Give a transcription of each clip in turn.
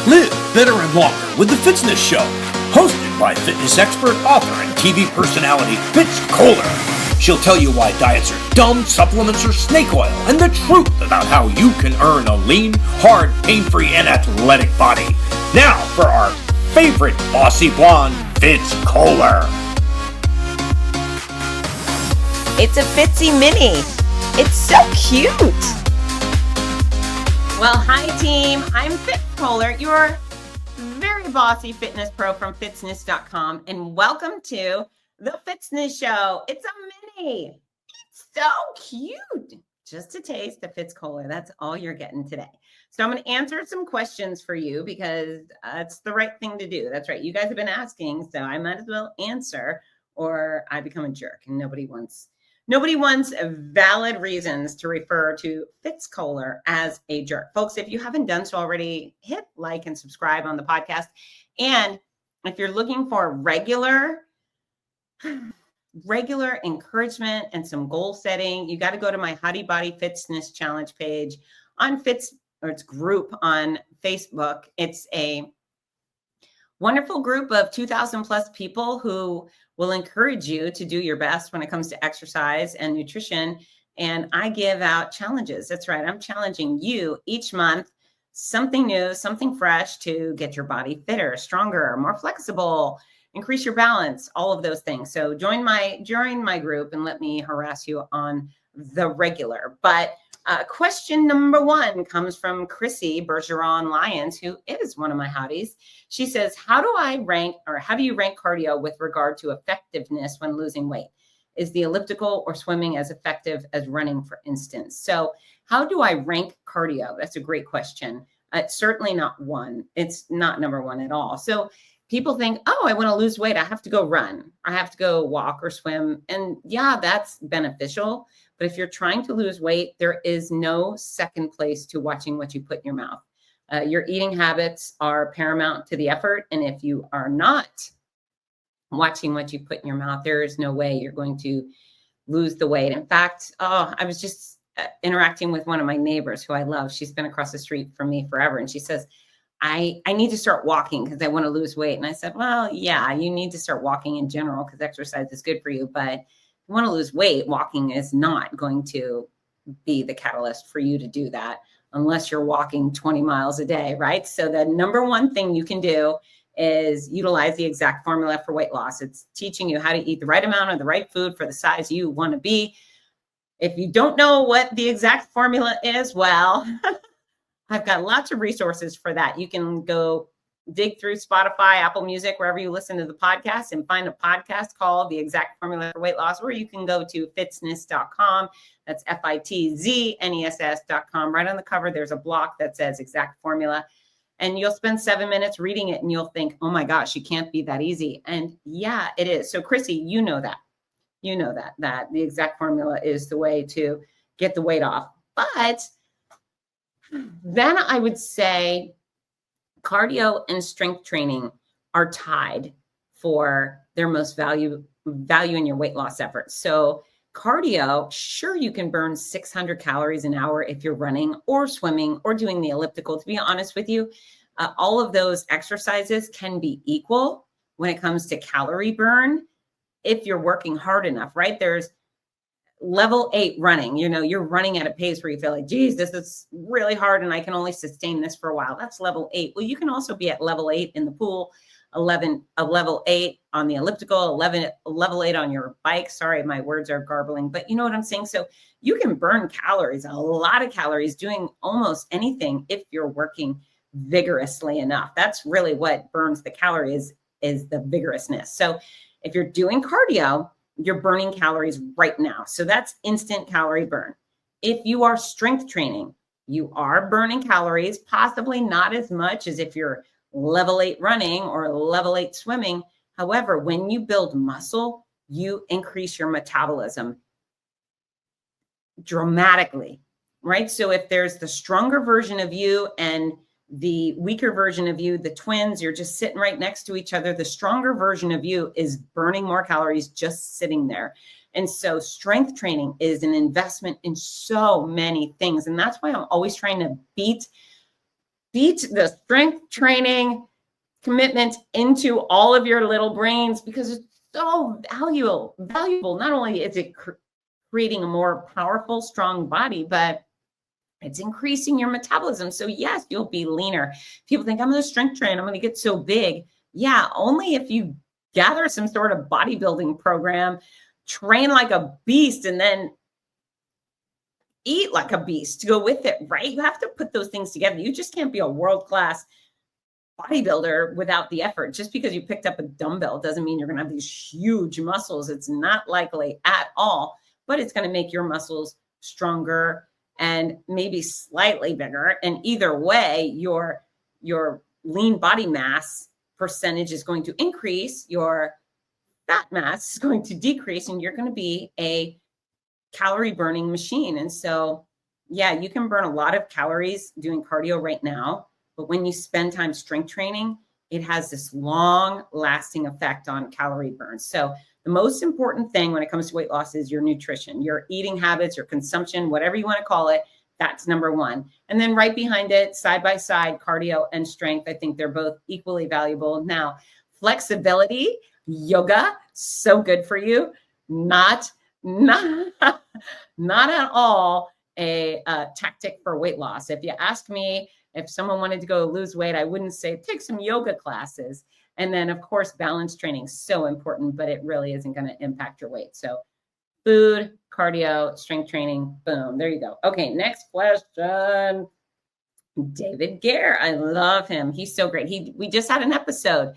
Live better and longer with the Fitzness Show, hosted by fitness expert, author, and TV personality Fitz Kohler. She'll tell you why diets are dumb, supplements are snake oil, and the truth about how you can earn a lean, hard, pain-free, and athletic body. Now for our favorite bossy blonde, Fitz Kohler. It's a Fitzy mini. It's so cute. Well, hi team. I'm Fitz Kohler, your very bossy fitness pro from Fitzness.com, and welcome to the Fitzness Show. It's a mini. It's so cute. Just a taste of Fitz Kohler. That's all you're getting today. So I'm going to answer some questions for you because it's the right thing to do. That's right. You guys have been asking, so I might as well answer or I become a jerk, and nobody wants valid reasons to refer to Fitz Kohler as a jerk. Folks, if you haven't done so already, hit like and subscribe on the podcast. And if you're looking for regular encouragement and some goal setting, you got to go to my Hottie Body Fitzness Challenge page on its group on Facebook. It's a wonderful group of 2,000 plus people who will encourage you to do your best when it comes to exercise and nutrition. And I give out challenges. That's right. I'm challenging you each month, something new, something fresh to get your body fitter, stronger, more flexible, increase your balance, all of those things. So join my group and let me harass you on the regular. But question number one comes from Chrissy Bergeron Lyons, who is one of my hotties. She says, how do you rank cardio with regard to effectiveness when losing weight? Is the elliptical or swimming as effective as running, for instance? So how do I rank cardio? That's a great question. It's certainly not one. It's not number one at all. So people think, oh, I want to lose weight. I have to go run. I have to go walk or swim. And yeah, that's beneficial. But if you're trying to lose weight, there is no second place to watching what you put in your mouth. Your eating habits are paramount to the effort. And if you are not watching what you put in your mouth, there is no way you're going to lose the weight. In fact, I was just interacting with one of my neighbors who I love. She's been across the street from me forever. And she says, I need to start walking because I want to lose weight. And I said, well, yeah, you need to start walking in general because exercise is good for you. But if you want to lose weight, walking is not going to be the catalyst for you to do that unless you're walking 20 miles a day, right? So the number one thing you can do is utilize the exact formula for weight loss. It's teaching you how to eat the right amount of the right food for the size you want to be. If you don't know what the exact formula is, well, I've got lots of resources for that. You can go dig through Spotify, Apple Music, wherever you listen to the podcast and find a podcast called The Exact Formula for Weight Loss, or you can go to fitzness.com. That's Fitzness.com. Right on the cover, there's a block that says Exact Formula. And you'll spend 7 minutes reading it and you'll think, oh my gosh, it can't be that easy. And yeah, it is. So Chrissy, you know that the exact formula is the way to get the weight off. But then I would say cardio and strength training are tied for their most value in your weight loss efforts. So cardio, sure, you can burn 600 calories an hour if you're running or swimming or doing the elliptical. To be honest with you, all of those exercises can be equal when it comes to calorie burn if you're working hard enough, right? There's level 8 running, you're running at a pace where you feel like, geez, this is really hard and I can only sustain this for a while. That's level 8. Well, you can also be at level 8 in the pool, a level 8 on the elliptical, level 8 on your bike. Sorry, my words are garbling, but you know what I'm saying? So you can burn calories, a lot of calories, doing almost anything if you're working vigorously enough. That's really what burns the calories is the vigorousness. So if you're doing cardio, you're burning calories right now. So that's instant calorie burn. If you are strength training, you are burning calories, possibly not as much as if you're level 8 running or level 8 swimming. However, when you build muscle, you increase your metabolism dramatically, right? So if there's the stronger version of you and the weaker version of you, the twins, you're just sitting right next to each other. The stronger version of you is burning more calories just sitting there. And so strength training is an investment in so many things. And that's why I'm always trying to beat beat the strength training commitment into all of your little brains because it's so valuable. Not only is it creating a more powerful, strong body, but it's increasing your metabolism. So yes, you'll be leaner. People think I'm going to strength train, I'm going to get so big. Yeah, only if you gather some sort of bodybuilding program, train like a beast, and then eat like a beast to go with it, right? You have to put those things together. You just can't be a world-class bodybuilder without the effort. Just because you picked up a dumbbell doesn't mean you're going to have these huge muscles. It's not likely at all, but it's going to make your muscles stronger and maybe slightly bigger. And either way, your lean body mass percentage is going to increase, your fat mass is going to decrease, and you're going to be a calorie burning machine. And so, yeah, you can burn a lot of calories doing cardio right now, but when you spend time strength training, it has this long lasting effect on calorie burn. So the most important thing when it comes to weight loss is your nutrition, your eating habits, your consumption, whatever you want to call it. That's number one. And then right behind it, side by side, cardio and strength. I think they're both equally valuable. Now, flexibility, yoga, so good for you. Not at all a tactic for weight loss. If you ask me, if someone wanted to go lose weight, I wouldn't say take some yoga classes. And then, of course, balance training is so important, but it really isn't going to impact your weight. So food, cardio, strength training, boom, there you go. Okay, next question. David Gare, I love him. He's so great. We just had an episode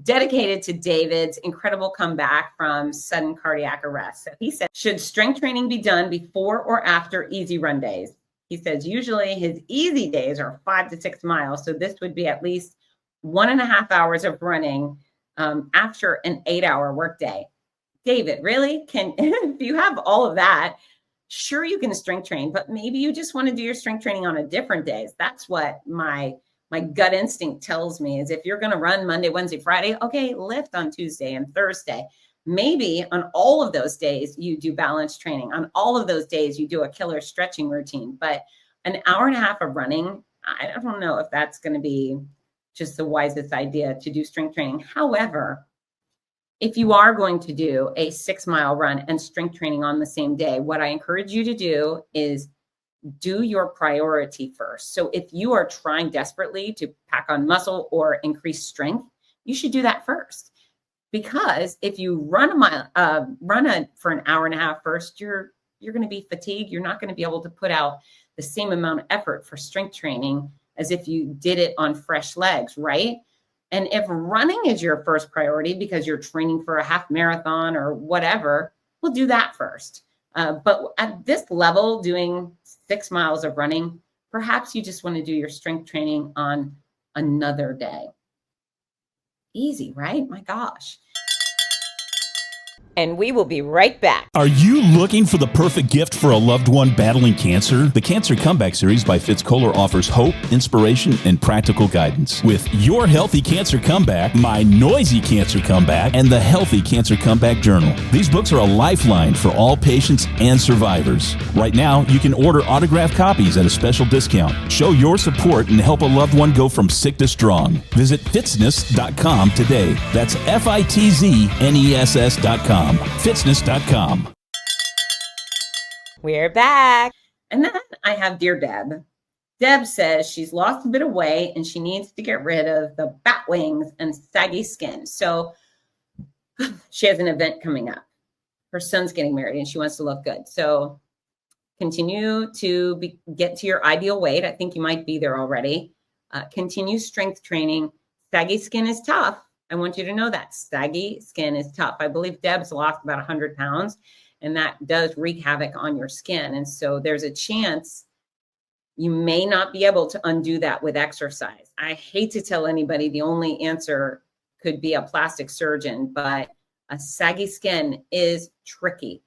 dedicated to David's incredible comeback from sudden cardiac arrest. So he said, should strength training be done before or after easy run days? He says, usually his easy days are 5 to 6 miles. So this would be at least 1.5 hours of running after an 8-hour workday. David, really? If you have all of that, sure, you can strength train, but maybe you just want to do your strength training on a different days. That's what my gut instinct tells me is if you're going to run Monday, Wednesday, Friday, okay, lift on Tuesday and Thursday. Maybe on all of those days, you do balance training. On all of those days, you do a killer stretching routine. But an hour and a half of running, I don't know if that's going to be just the wisest idea to do strength training. However, if you are going to do a 6-mile run and strength training on the same day, what I encourage you to do is do your priority first. So if you are trying desperately to pack on muscle or increase strength, you should do that first. Because if you run for an hour and a half first, you're going to be fatigued. You're not going to be able to put out the same amount of effort for strength training as if you did it on fresh legs, right? And if running is your first priority because you're training for a half marathon or whatever, we'll do that first. But at this level, doing 6 miles of running, perhaps you just want to do your strength training on another day. Easy, right? My gosh. And we will be right back. Are you looking for the perfect gift for a loved one battling cancer? The Cancer Comeback Series by Fitz Kohler offers hope, inspiration, and practical guidance. With Your Healthy Cancer Comeback, My Noisy Cancer Comeback, and The Healthy Cancer Comeback Journal. These books are a lifeline for all patients and survivors. Right now, you can order autographed copies at a special discount. Show your support and help a loved one go from sick to strong. Visit Fitzness.com today. That's Fitzness.com. Fitzness.com. We're back. And then I have Dear Deb. Deb says she's lost a bit of weight and she needs to get rid of the bat wings and saggy skin. So she has an event coming up. Her son's getting married and she wants to look good. So continue to get to your ideal weight. I think you might be there already. Continue strength training. Saggy skin is tough. I want you to know that saggy skin is tough. I believe Deb's lost about 100 pounds, and that does wreak havoc on your skin. And so there's a chance you may not be able to undo that with exercise. I hate to tell anybody the only answer could be a plastic surgeon, but a saggy skin is tricky.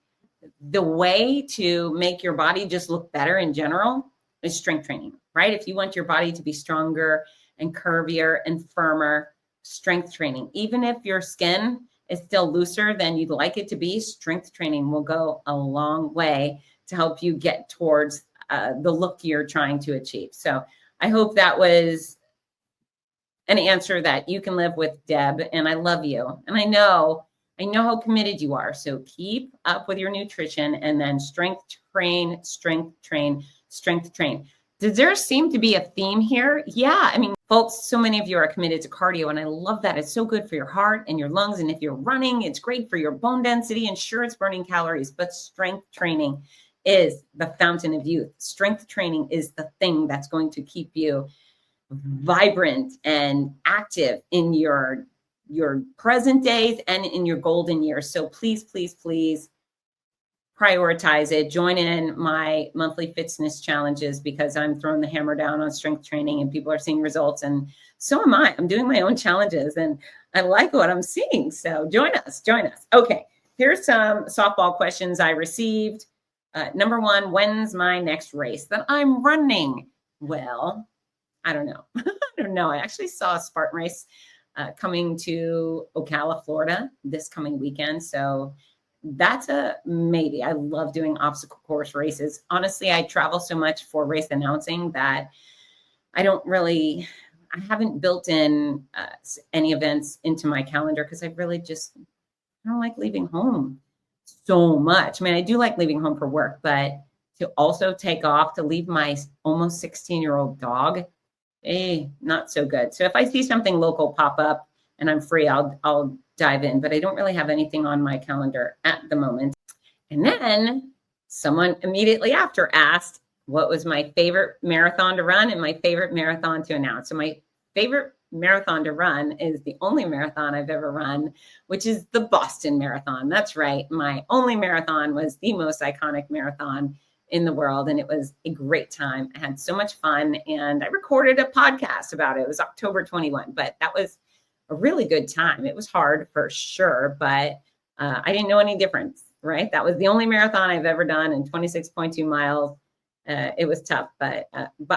The way to make your body just look better in general is strength training, right? If you want your body to be stronger and curvier and firmer, strength training. Even if your skin is still looser than you'd like it to be, strength training will go a long way to help you get towards the look you're trying to achieve. So I hope that was an answer that you can live with, Deb. And I love you. And I know how committed you are. So keep up with your nutrition and then strength train. Does there seem to be a theme here? Yeah. I mean, folks, so many of you are committed to cardio, and I love that. It's so good for your heart and your lungs. And if you're running, it's great for your bone density, and sure, it's burning calories, but strength training is the fountain of youth. Strength training is the thing that's going to keep you vibrant and active in your present days and in your golden years. So please, please, please prioritize it. Join in my monthly Fitzness challenges, because I'm throwing the hammer down on strength training and people are seeing results. And so am I. I'm doing my own challenges and I like what I'm seeing. So join us. Okay. Here's some softball questions I received. Number one, when's my next race that I'm running? Well, I don't know. I actually saw a Spartan race coming to Ocala, Florida this coming weekend. So that's a maybe. I love doing obstacle course races. Honestly, I travel so much for race announcing that I haven't built in any events into my calendar, because I don't like leaving home so much. I mean, I do like leaving home for work, but to also take off to leave my almost 16-year-old dog, not so good. So if I see something local pop up and I'm free, I'll dive in, but I don't really have anything on my calendar at the moment. And then someone immediately after asked what was my favorite marathon to run and my favorite marathon to announce. So my favorite marathon to run is the only marathon I've ever run, which is the Boston Marathon. That's right. My only marathon was the most iconic marathon in the world. And it was a great time. I had so much fun. And I recorded a podcast about it. It was October 21, but that was a really good time. It was hard for sure, but I didn't know any difference, right? That was the only marathon I've ever done, in 26.2 miles. It was tough, but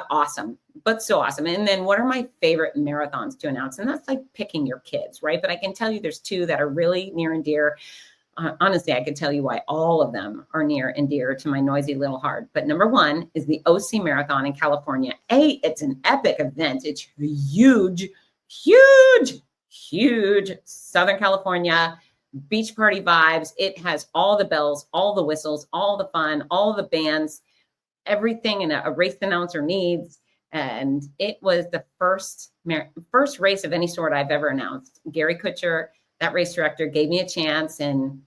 awesome, but so awesome. And then what are my favorite marathons to announce? And that's like picking your kids, right? But I can tell you there's two that are really near and dear. Honestly, I could tell you why all of them are near and dear to my noisy little heart. But number one is the OC Marathon in California. It's an epic event. It's huge, Southern California, beach party vibes. It has all the bells, all the whistles, all the fun, all the bands, everything a race announcer needs. And it was the first race of any sort I've ever announced. Gary Kutcher, that race director, gave me a chance in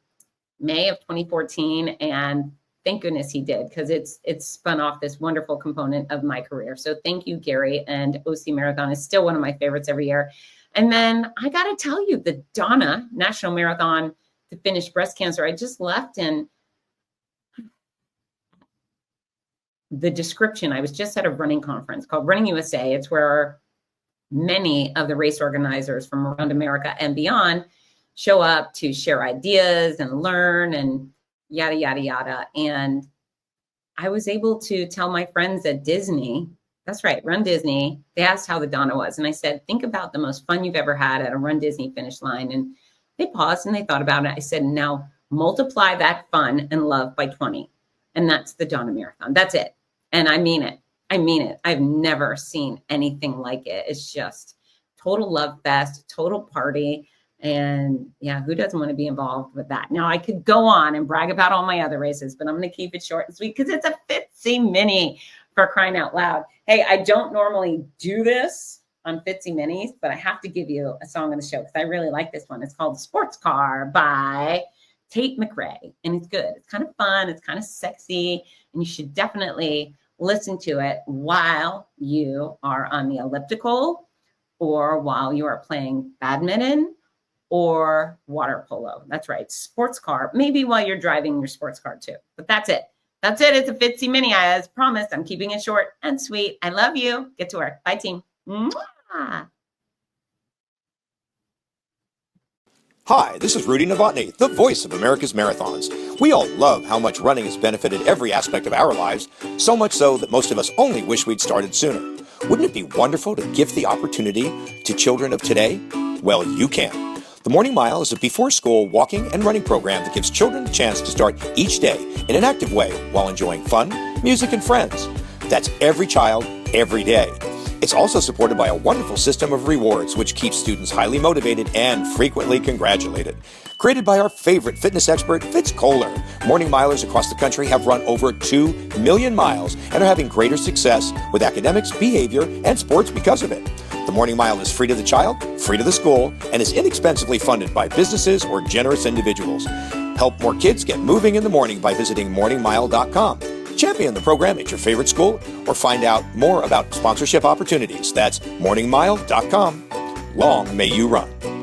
May of 2014. And thank goodness he did, because it's spun off this wonderful component of my career. So thank you, Gary. And OC Marathon is still one of my favorites every year. And then I got to tell you, the Donna National Marathon to finish breast cancer. I just left, and the description, I was just at a running conference called Running USA. It's where many of the race organizers from around America and beyond show up to share ideas and learn and yada, yada, yada. And I was able to tell my friends at Disney, that's right, Run Disney, they asked how the Donna was. And I said, think about the most fun you've ever had at a Run Disney finish line. And they paused and they thought about it. I said, now multiply that fun and love by 20. And that's the Donna Marathon. That's it. And I mean it. I've never seen anything like it. It's just total love fest, total party. And yeah, who doesn't want to be involved with that? Now I could go on and brag about all my other races, but I'm going to keep it short and sweet because it's a Fitzy mini, for crying out loud. Hey, I don't normally do this on Fitzy minis, but I have to give you a song on the show because I really like this one. It's called Sports Car by Tate McRae, and it's good. It's kind of fun. It's kind of sexy, and you should definitely listen to it while you are on the elliptical or while you are playing badminton or water polo. That's right. Sports car, maybe while you're driving your sports car too, but that's it. That's it. It's a Fitzy mini. As promised, I'm keeping it short and sweet. I love you. Get to work. Bye, team. Mwah. Hi, this is Rudy Novotny, the voice of America's Marathons. We all love how much running has benefited every aspect of our lives, so much so that most of us only wish we'd started sooner. Wouldn't it be wonderful to give the opportunity to children of today? Well, you can. The Morning Mile is a before-school walking and running program that gives children a chance to start each day in an active way while enjoying fun, music, and friends. That's every child, every day. It's also supported by a wonderful system of rewards, which keeps students highly motivated and frequently congratulated. Created by our favorite fitness expert, Fitz Kohler, morning milers across the country have run over 2 million miles and are having greater success with academics, behavior, and sports because of it. The Morning Mile is free to the child, free to the school, and is inexpensively funded by businesses or generous individuals. Help more kids get moving in the morning by visiting morningmile.com. Champion the program at your favorite school or find out more about sponsorship opportunities. That's morningmile.com. Long may you run.